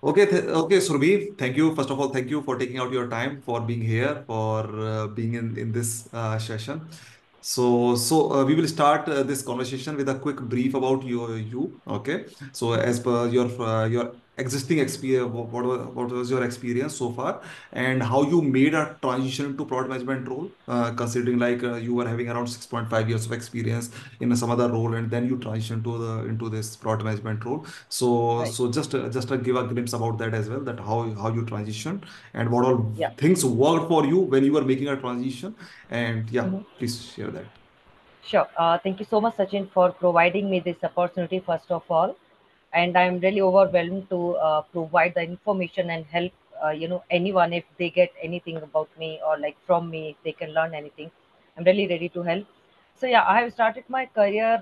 Okay, Surabhi. Thank you. First of all, thank you for taking out your time for being here, for being in this session. So we will start this conversation with a quick brief about you. Okay. So as Mhm. per your existing experience, what was your experience so far, and how you made a transition into product management role, considering like you were having around 6.5 years of experience in some other role, and then you transition to the into this product management role. Right. So just give a glimpse about that as well, that how you transition and what all Yeah. things worked for you when you were making a transition. And yeah, Mhm. please share that. Sure. Thank you so much, Sachin, for providing me this opportunity, first of all. And I'm really overwhelmed to provide the information and help, anyone if they get anything about me or like from me, if they can learn anything. I'm really ready to help. So yeah, I have started my career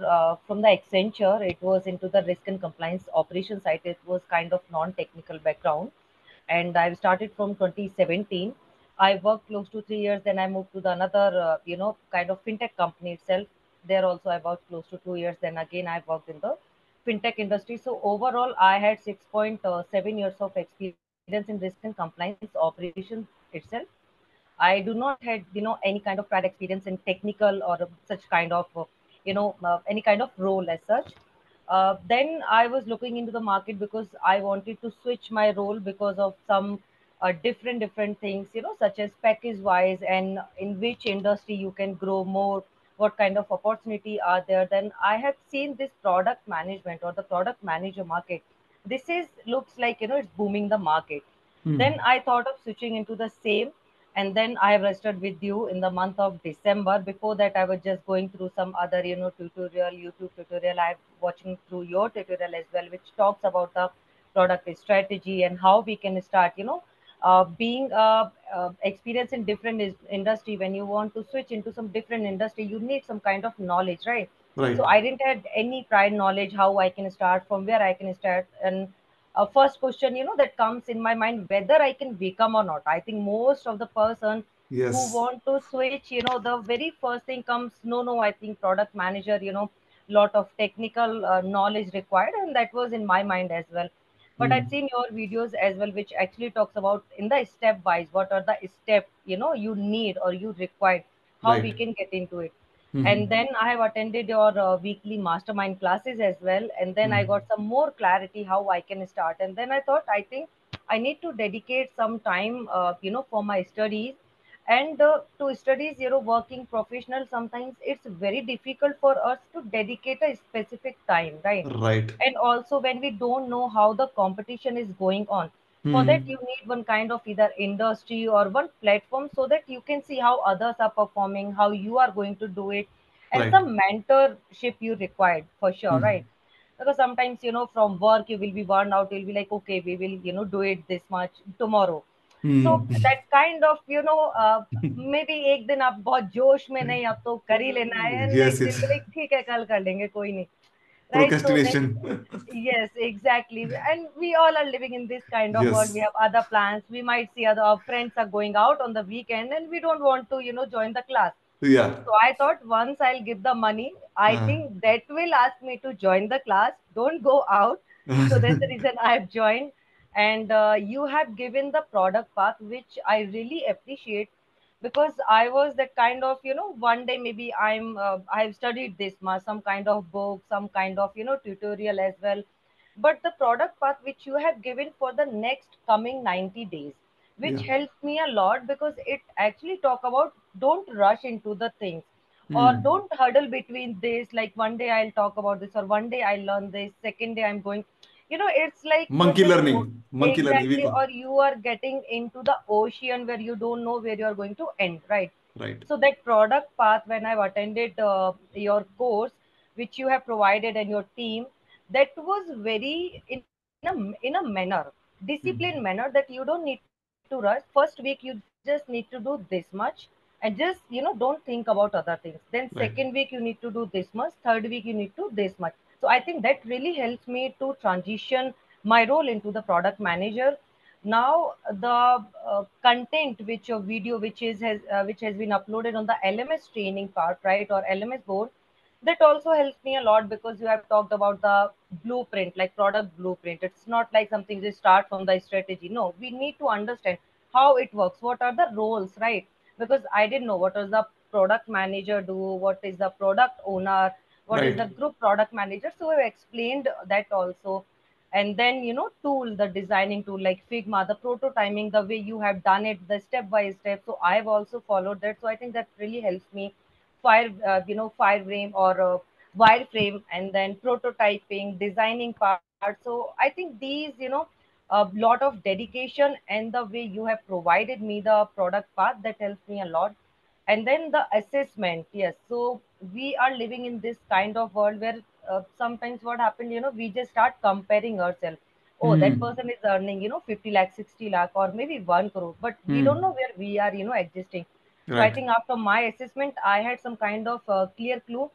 from the Accenture. It was into the risk and compliance operations side. It was kind of non-technical background, and I've started from 2017. I worked close to 3 years. Then I moved to the another, kind of fintech company itself. There also I worked close to 2 years. Then again I worked in the fintech industry. So overall, I had 6.7 years of experience in risk and compliance operations itself. I do not had any kind of prior experience in technical or such kind of any kind of role as such. Then I was looking into the market because I wanted to switch my role because of some different things, such as package wise and in which industry you can grow more, what kind of opportunity are there. Then I have seen this product management or the product manager market. This is looks like it's booming the market. Then Hmm. I thought of switching into the same, and then I have registered with you in the month of December. Before that, I was just going through some other, tutorial, YouTube tutorial. I'm watching through your tutorial as well, which talks about the product strategy and how we can start, being experienced in different industry. When you want to switch into some different industry, you need some kind of knowledge, right? So Right. I didn't have any prior knowledge how I can start, from where I can start, and first question that comes in my mind, whether I can become or not. I think most of the person who Yes. want to switch, the very first thing comes, no, I think product manager, lot of technical knowledge required, and that was in my mind as well. But I've Hmm. seen your videos as well, which actually talks about in the step wise, what are the step you need or you required, how we Right. can get into it. And Hmm. then I have attended your weekly mastermind classes as well, and then I got Hmm. some more clarity how I can start. And then I thought, I think I need to dedicate some time for my studies. And to studies, working professional, sometimes it's very difficult for us to dedicate a specific time, right? Right. And also when we don't know how the competition is going on, for that Hmm. you need one kind of either industry or one platform, so that you can see how others are performing, how you are going to do it, and Right. some mentorship you required for sure, right? Hmm. Because sometimes from work you will be burned out, you'll be like, okay, we will do it this much tomorrow. So Hmm. that kind of maybe एक दिन आप बहुत जोश में नहीं, अब तो कर ही लेना है, and Yes, next yes. दिन be like ठीक है कल कर लेंगे कोई नहीं, right? So next, Procrastination. yes, exactly. And we all are living in this kind of world. We Yes. have other plans. We might see other our friends are going out on the weekend, and we don't want to join the class. Yeah. So I thought, once I'll give the money, I Uh. think that will ask me to join the class. Don't go out. So that's the reason I have joined. And you have given the product path, which I really appreciate, because I was that kind of, one day maybe I've studied this much, some kind of book, some kind of, tutorial as well. But the product path which you have given for the next coming 90 days, which Yeah. helped me a lot, because it actually talk about don't rush into the things, or Hmm. don't huddle between this, like one day I'll talk about this, or one day I'll learn this, second day I'm going, it's like you're Monkey just learning. Monkey learning, we exactly, call. or you are getting into the ocean where you don't know where you are going to end, right? Right. So that product path, when I've attended your course which you have provided, and your team, that was very in a manner, disciplined Hmm. manner, that you don't need to rush. First week you just need to do this much, and just don't think about other things. Then second Right. week you need to do this much, third week you need to this much. So I think that really helps me to transition my role into the product manager. Now the content which your video which has been uploaded on the LMS training part, right, or LMS board, That also helps me a lot because you have talked about the blueprint, like product blueprint. It's not like something you start from the strategy. No, we need to understand how it works, what are the roles, right? Because I didn't know what does the product manager do, what is the product owner, what is the Right. group product manager. So I explained that also. And then, tool, the designing tool like Figma, the prototyping, the way you have done it, the step by step. So I've also followed that. So I think that really helps me fireframe or wireframe, and then prototyping, designing part. So I think these, a lot of dedication and the way you have provided me the product path, that helps me a lot. And then the assessment, yes. So we are living in this kind of world where sometimes what happened, we just start comparing ourselves. Oh, that Hmm. person is earning, 50 lakh, 60 lakh, or maybe 1 crore, but we don't know Hmm. where we are, existing. So I Right. think after my assessment, I had some kind of clear clue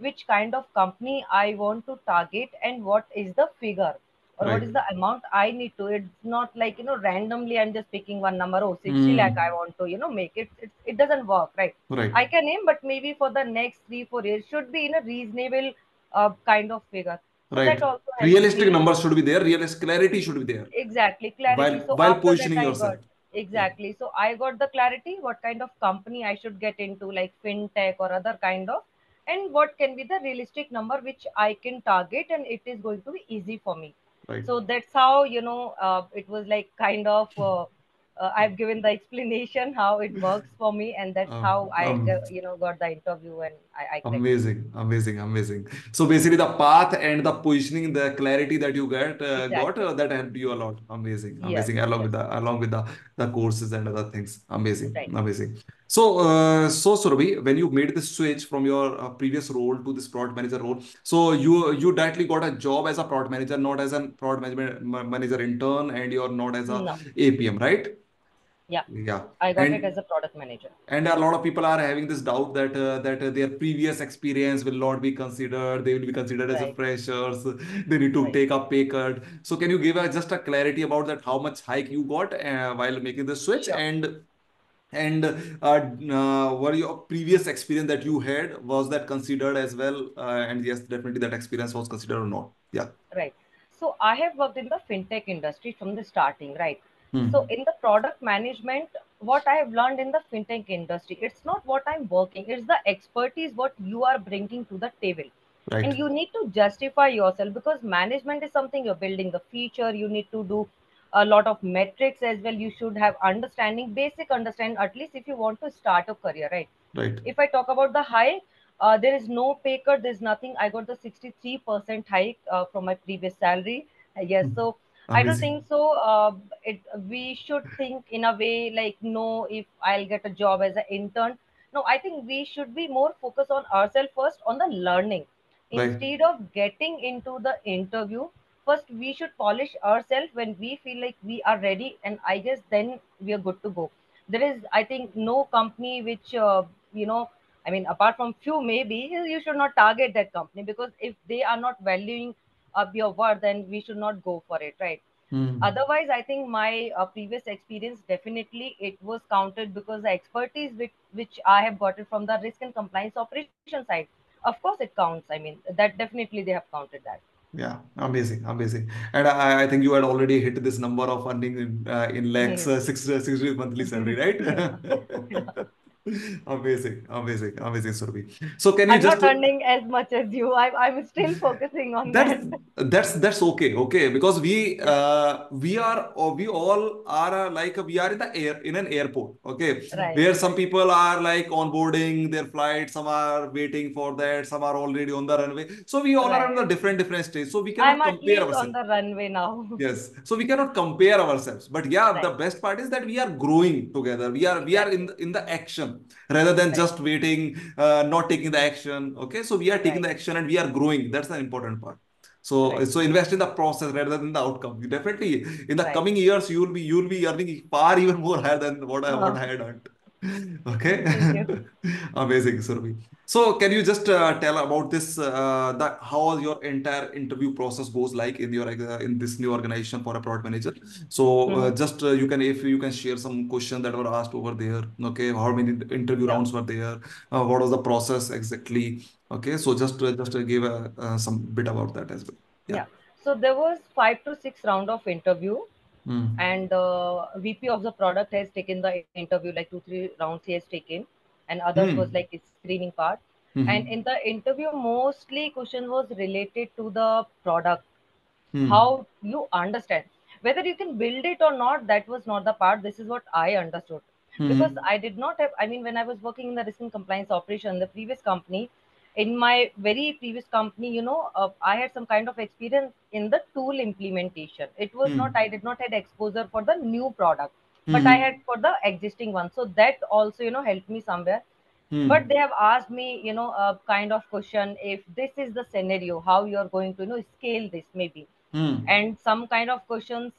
which kind of company I want to target and what is the figure or what is Right. the amount I need to. It's not like, randomly I'm just picking one number. Oh, 60 lakh I Hmm. want to, make it. It doesn't work, right? Right. I can aim, but maybe for the next 3 4 years should be in a reasonable kind of figure. So that Right. also helps Realistic me. numbers should be there. Realistic clarity should be there Exactly, clarity. So while after that positioning I yourself. got, Yeah. exactly. So I got the clarity what kind of company I should get into, like fintech or other kind of, and what can be the realistic number which I can target and it is going to be easy for me. Right. So that's how, it was like kind of I've given the explanation how it works for me, and that's how Um, I um, got the interview and I cracked it. Amazing, amazing, amazing. So basically, the path and the positioning, the clarity that you got Exactly. that helped you a lot. Amazing, Yes. amazing. Yes. Along with the courses and other things. Amazing, Right. amazing. So Surabhi, when you made the switch from your previous role to this product manager role, so you directly got a job as a product manager, not as a product manager intern, and you're not as a No. APM, right? Yeah. Yeah. I got it And as a product manager. a lot of people are having this doubt that their previous experience will not be considered. They will be considered as a Right. freshers. They need to Right. take a pay cut. So can you give just a clarity about that? How much hike you got while making the switch, Sure. and what your previous experience that you had, was that considered as well? And yes, definitely that experience was considered or not? Yeah. Right. So I have worked in the fintech industry from the starting, right? So Hmm. in the product management, what I have learned in the fintech industry, it's not what I'm working, it's the expertise what you are bringing to the table. Right. And you need to justify yourself because management is something you're building the feature, you need to do a lot of metrics as well. You should have understanding, basic understanding, at least if you want to start a career, right? Right. If I talk about the high, there is no pay cut. There's nothing. I got the 63% hike from my previous salary. Yes, Hmm. so I don't Amazing. think so. It we should think in a way like, no, if I'll get a job as an intern. No, I think we should be more focused on ourselves first, on the learning, Right. instead of getting into the interview. First, we should polish ourselves when we feel like we are ready, and I guess then we are good to go. There is, I think, no company which you know I mean, apart from few, maybe you should not target that company, because if they are not valuing up your worth, then we should not go for it, right? Hmm. Otherwise, I think my previous experience, definitely it was counted, because the expertise which I have gotten from the risk and compliance operation side, of course it counts. I mean, that definitely they have counted that. Yeah, amazing, amazing. And I think you had already hit this number of earning in lakhs, Yeah. 60 monthly salary, right? Yeah. Amazing, amazing, amazing, Surabhi. So can you I'm not just earning as much as you. I'm still focusing on that's that. that's okay, okay, because Yeah. we all are like we are in the air in an airport, okay, Right. where some Right. people are like onboarding their flight, some are waiting for that, some are already on the runway. So we all are Right. on the different stage. So we I'm cannot at compare least on ourselves. the runway now. Yes, so we cannot compare ourselves, but yeah, the Right. best part is that we are growing together. We are Exactly. in the action rather than Right. just waiting, not taking the action. Okay, so we are taking Right. the action and we are growing. That's the important part. So Right. invest in the process rather than the outcome. You definitely in the Right. coming years you will be earning far even more higher than what I Uh, had earned. Okay. Thank you. Amazing, Surabhi. So, can you just tell about this, that how your entire interview process goes like in your in this new organization for a product manager? So, Hmm. just you can, if you can share some questions that were asked over there. Okay, how many interview Yeah. rounds were there? What was the process exactly? Okay, so just give some bit about that as well. Yeah. Yeah. So there was 5 to 6 round of interview, Hmm. and VP of the product has taken the interview, like 2 3 rounds he has taken, and others was Hmm. like his screening part. And Hmm. in the interview, mostly question was related to the product, Hmm. how you understand whether you can build it or not. That was not the part. This is what I understood, because Hmm. I did not have, I mean, when I was working in the risk and compliance operation, the previous company, in my very previous company, I had some kind of experience in the tool implementation. It was not, Hmm. I did not had exposure for the new product, but I had Hmm. for the existing one, so that also helped me somewhere. But Hmm. they have asked me, a kind of question, if this is the scenario, how you are going to scale this maybe. Hmm. And some kind of questions,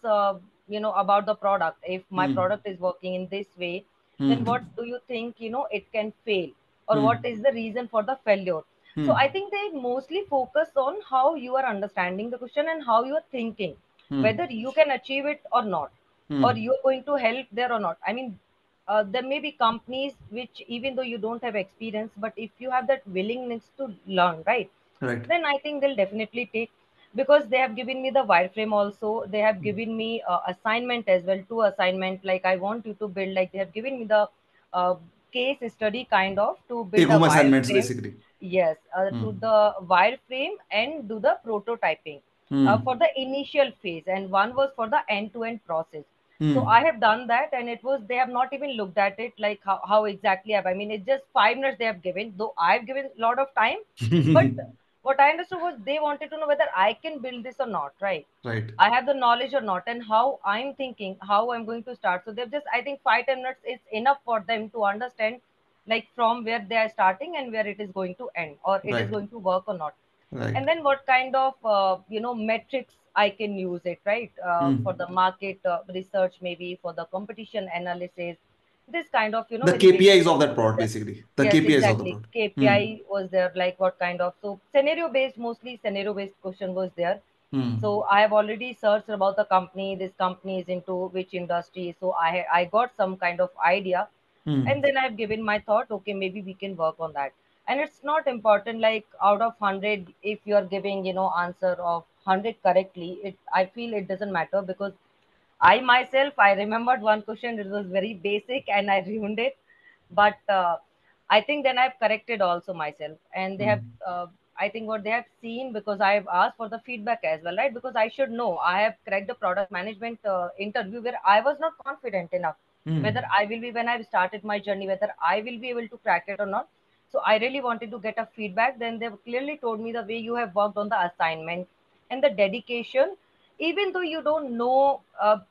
about the product, if my Hmm. product is working in this way, then Hmm. what do you think, it can fail, or what Hmm. is the reason for the failure. So I Hmm. think they mostly focus on how you are understanding the question and how you are thinking, whether Hmm. you can achieve it or not, or Hmm. you are going to help there or not. I mean, there may be companies which, even though you don't have experience, but if you have that willingness to learn, right, Right. then I think they'll definitely take. Because they have given me the wireframe also, they have Hmm. given me assignment as well, two assignment, like I want you to build, like they have given me the uh, case study kind of to Take build a home assignments wireframe. basically. Yes, to Hmm. the wireframe and do the prototyping for Hmm. the initial phase, and one was for the end-to-end process. So I Hmm. have done that, and it was, they have not even looked at it, like how exactly I mean, it's just 5 minutes they have given, though I've given a lot of time. But what I understood was they wanted to know whether I can build this or not, right? Right. I have the knowledge or not, and how I'm thinking, how I'm going to start. So they've just, I think, 5 10 minutes is enough for them to understand, like from where they are starting and where it is going to end, or it is Right. going to work or not. Right. And then what kind of metrics I can use it, right? For Hmm. the market research, maybe for the competition analysis, this kind of The very basic KPIs of that questions was product there. basically. The Yes, KPIs of the exactly. product. Hmm. KPI was there, like what kind of, so scenario based, mostly scenario based question was there. Hmm. So I have already searched about the company. This company is into which industry, so I got some kind of idea. Hmm. And then I've given my thought, okay, maybe we can work on that. And it's not important, like out of 100, if you're giving answer of 100 correctly, it, I feel it doesn't matter, because I myself, I remembered one question. It was very basic and I ruined it. But I think then I've corrected also myself. And they have, Hmm. I think what they have seen, because I've asked for the feedback as well, right? Because I should know. I have cracked the product management interview where I was not confident enough whether Hmm. I will be, when I've started my journey, whether I will be able to crack it or not. So I really wanted to get a feedback. Then they've clearly told me the way you have worked on the assignment and the dedication, even though you don't know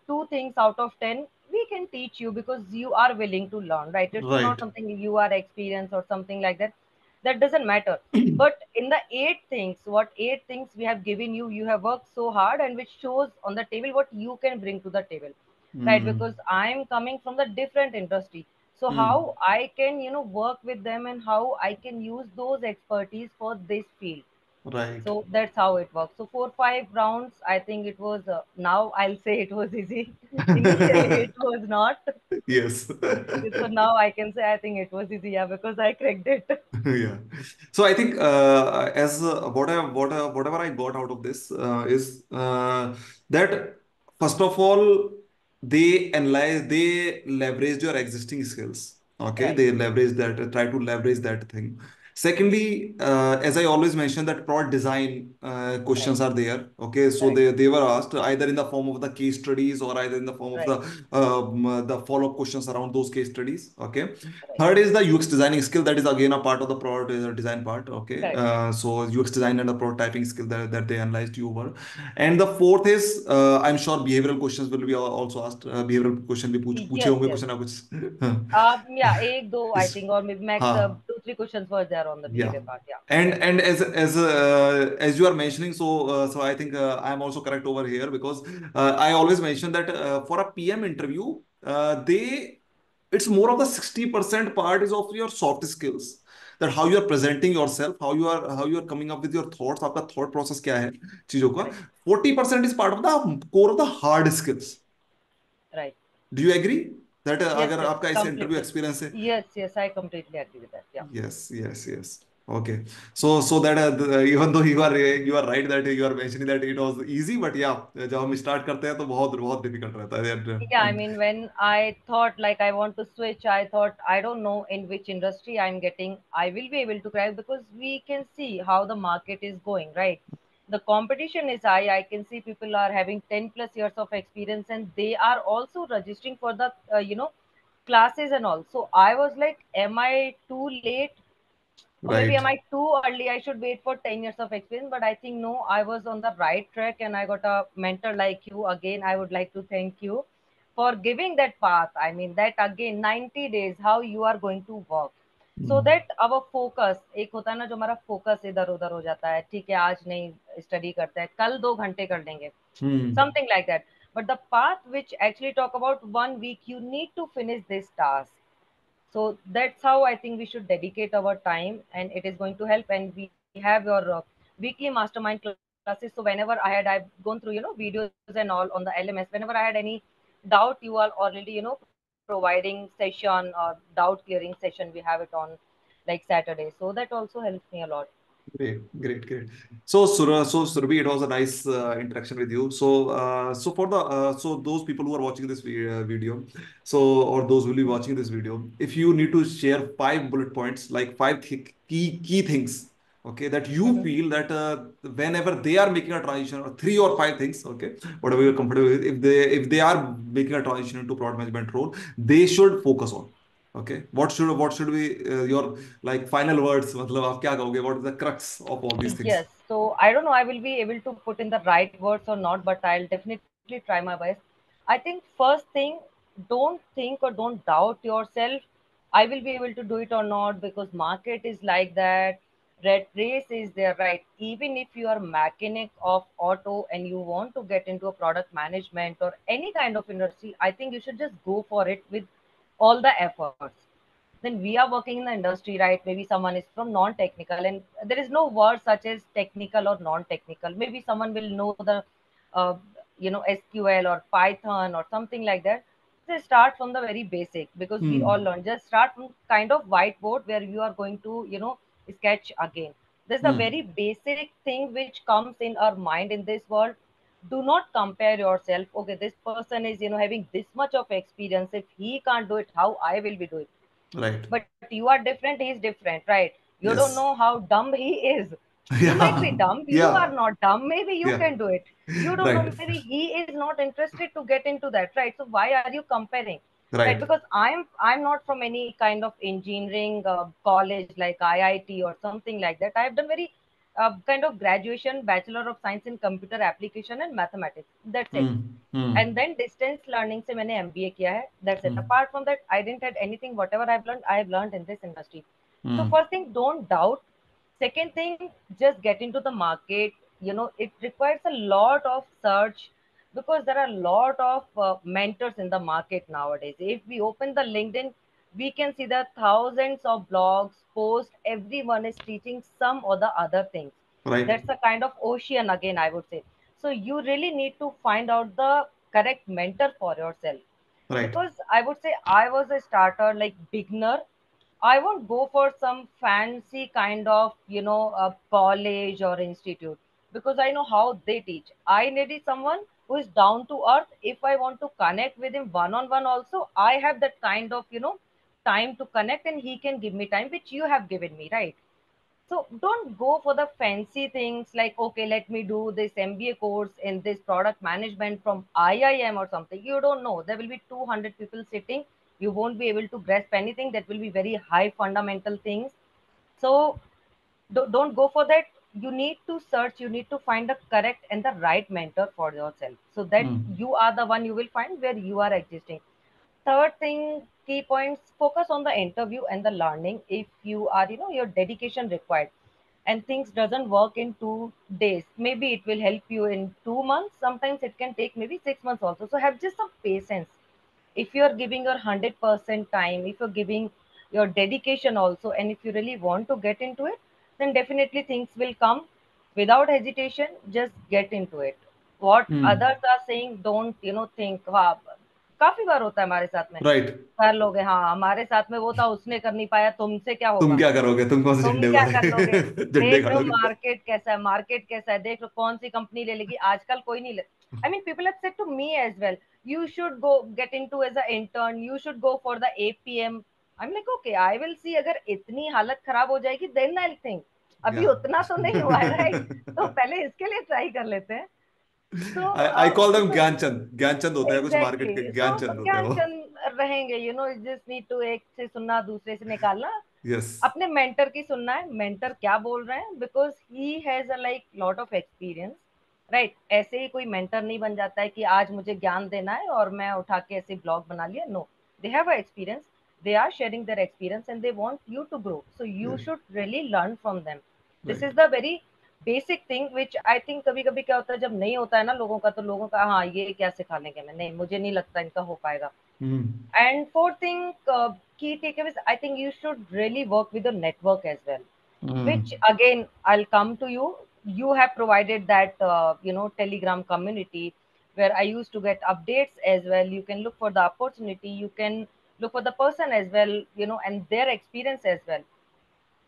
two things out of 10, we can teach you because you are willing to learn, right? It's not Right. something you are experienced or something like that. That doesn't matter. But in the 8 things, what 8 things we have given you, you have worked so hard, and which shows on the table what you can bring to the table, right? Hmm. Because I'm coming from the different industry, so how Hmm. I can work with them, and how I can use those expertise for this field. Right. So that's how it works. So 4 5 rounds, I think it was, now I'll say it was easy. Initially it was not. Yes. So now I can say I think it was easy, yeah, because I cracked it. Yeah. So I think as whatever I got out of this is that first of all they leverage your existing skills. Okay, Right, they leverage that, try to leverage that thing. Secondly, as I always mention that product design right, questions are there. Okay, so right, they were asked either in the form of the case studies or either in the form of right, the follow-up questions around those case studies. Okay. right. Third is the UX designing skill. That is again a part of the product design part. Okay. Correct. So UX design and the prototyping skill that they analyzed you over. And the fourth is I'm sure behavioral questions will be also asked. Behavioral question भी पूछे Yes, होंगे yes. कुछ ना कुछ. Yeah, एक दो I इस think, or maybe max हाँ 2 3 questions were there on the yeah. behavior part. Yeah, And as you are mentioning, so I think I am also correct over here because I always mention that for a PM interview, they It's more of the 60% part is of your soft skills, that how you are presenting yourself, how you are coming up with your thoughts, आपका thought process क्या है चीजों का. Right, 40% is part of the core of the hard skills. right. Do you agree that Yes, अगर yes, आपका ऐसे interview completely. Experience है. Yes, yes, I completely agree with that. Yeah. Yes, yes, yes. Okay. So that even though you are right that you are mentioning that it was easy, but yeah, जब हम start करते हैं तो बहुत बहुत difficult रहता है. Yeah, I mean, when I thought like I want to switch, I thought I don't know in which industry I'm getting, I will be able to crack because we can see how the market is going, right? The competition is high. I can see people are having 10 plus years of experience and they are also registering for the, classes and all. So I was like, am I too late? Or maybe Right. am I too early? I should wait for 10 years of experience. But I think no, I was on the right track and I got a mentor like you. Again, I would like to thank you for giving that path. I mean, that again, 90 days, how you are going to work. So Hmm. that our focus, एक होता है ना जो हमारा focus इधर उधर हो जाता है, ठीक है आज नहीं स्टडी करते हैं, कल 2 घंटे कर लेंगे, Hmm. something like that. But the path which actually talk about 1 week, you need to finish this task. So that's how I think we should dedicate our time and it is going to help. And we have your weekly mastermind classes. So whenever I've gone through videos and all on the LMS, whenever I had any doubt, you are already providing session or doubt clearing session. We have it on like Saturday, so that also helps me a lot. Great, great, great. So Surabhi, it was a nice interaction with you. So for the so those people who are watching this video, or those who will be watching this video, if you need to share 5 bullet points, like five key things, okay, that you Mhm. feel that whenever they are making a transition, or 3 or 5 things, okay, whatever you're comfortable with, if they are making a transition into product management role, they should focus on. Okay, what should be your like final words, मतलब आप क्या कहोगे, what is the crux of all these things. Yes, so I don't know I will be able to put in the right words or not, but I'll definitely try my best. I think first thing, don't think or don't doubt yourself. I will be able to do it or not because market is like that. Red race is there, right? Even if you are mechanic of auto and you want to get into a product management or any kind of industry, I think you should just go for it with all the efforts. Then we are working in the industry, right? Maybe someone is from non-technical and there is no word such as technical or non-technical. Maybe someone will know the uh, SQL or Python or something like that. They start from the very basic because we all Hmm. learn. Just start from kind of whiteboard where you are going to sketch again. This is the Hmm. very basic thing which comes in our mind in this world. Do not compare yourself. Okay, this person is having this much of experience. If he can't do it, how I will be doing? Right. But you are different, he is different, right? You don't know Yes. how dumb he is. You might be Yeah. dumb, you are Yeah. not dumb, maybe you Yeah. can do it. You don't know, Right. maybe he is not interested to get into that, right? So why are you comparing? Right, Right. because I'm not from any kind of engineering college like IIT or something like that. I have done very kind of graduation bachelor of science in computer application and mathematics, that's it. Hmm. Hmm. And then distance learning से मैंने MBA किया है. That's it. Hmm. Apart from that, I didn't had anything. Whatever I have learned in this industry. So Hmm. first thing, don't doubt. Second thing, just get into the market. It requires a lot of search because there are a lot of mentors in the market nowadays. If we open the LinkedIn, we can see the thousands of blogs, posts. Everyone is teaching some or the other things. Right. That's a kind of ocean again, I would say. So you really need to find out the correct mentor for yourself. Right. Because I would say I was a starter, like beginner. I won't go for some fancy kind of, college or institute because I know how they teach. I needed someone who is down to earth. If I want to connect with him one on one, also, I have that kind of, time to connect and he can give me time, which you have given me, right? So don't go for the fancy things like, okay, let me do this MBA course in this product management from IIM or something. You don't know. There will be 200 people sitting. You won't be able to grasp anything. That will be very high fundamental things. So don't go for that. You need to search. You need to find the correct and the right mentor for yourself so that Hmm. you are the one you will find where you are existing. Third thing, key points, focus on the interview and the learning. If you are, your dedication required and things doesn't work in 2 days, maybe it will help you in 2 months. Sometimes it can take maybe 6 months also. So have just some patience. If you're giving your 100% time, if you're giving your dedication also, and if you really want to get into it, then definitely things will come without hesitation. Just get into it. What hmm. others are saying, don't think, वाह, काफी बार होता है हमारे साथ में, right. कर लोगे, हाँ हमारे साथ में वो था, उसने कर नहीं पाया, तुमसे क्या तुम होगा, क्या करोगे, तुम कौन से तुम झंडे क्या कर लोगे, गाड़ोगे? झंडे देख लो गाड़ोगे. मार्केट कैसा है, मार्केट कैसा है, देख लो कौन सी कंपनी ले लेगी, आजकल कोई नहीं ले। I mean people have said to me as well, you should go get into as a intern, you should go for the APM. I am like okay, I will see, अगर इतनी हालत खराब हो जाएगी देन आई थिंक, या. अभी उतना तो नहीं हुआ है राइट, तो पहले इसके लिए ट्राई कर लेते हैं। So I call them Gyanchand. Gyanchand होते हैं कुछ मार्केट के, एग्जैक्टली, सो ज्ञानचंद होते हैं वो. ज्ञानचंद रहेंगे, जस्ट नीड टू एक से सुनना, दूसरे से निकालना, यस. अपने मेंटर की सुनना है, मेंटर क्या बोल रहे हैं, because he has a like lot of experience, right. ऐसे ही कोई मेंटर नहीं बन जाता है कि आज मुझे ज्ञान देना है और मैं उठा के ऐसे ब्लॉग बना लिया, no, they have a experience, they are sharing their experience and they want you to grow, so you should really learn from them. This is right. The very basic thing which I think, कभी कभी क्या होता है जब नहीं होता है ना लोगों का, तो लोगों का हाँ ये क्या सिखा लेंगे, मैं नहीं, मुझे नहीं लगता इनका हो पाएगा। हम्म. And fourth thing, key takeaways, I think you should really work with your network as well. Which hmm. again, I'll come to you. You have provided that Telegram community where I used to get updates as well. You can look for the opportunity. You can look for the person as well, and their experience as well.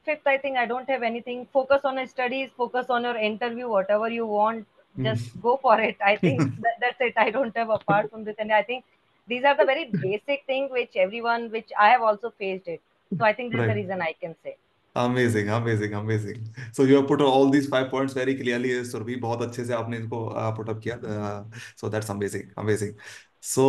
Fifth, I think I don't have anything. Focus on your studies. Focus on your interview. Whatever you want, just go for it. I think that's it. I don't have apart from this, and I think these are the very basic thing which everyone, which I have also faced it. So I think this is the right. reason I can say. Amazing, amazing, amazing. So you have put all these 5 points very clearly, Surabhi, बहुत अच्छे से आपने इनको put up किया. So that's amazing, amazing. So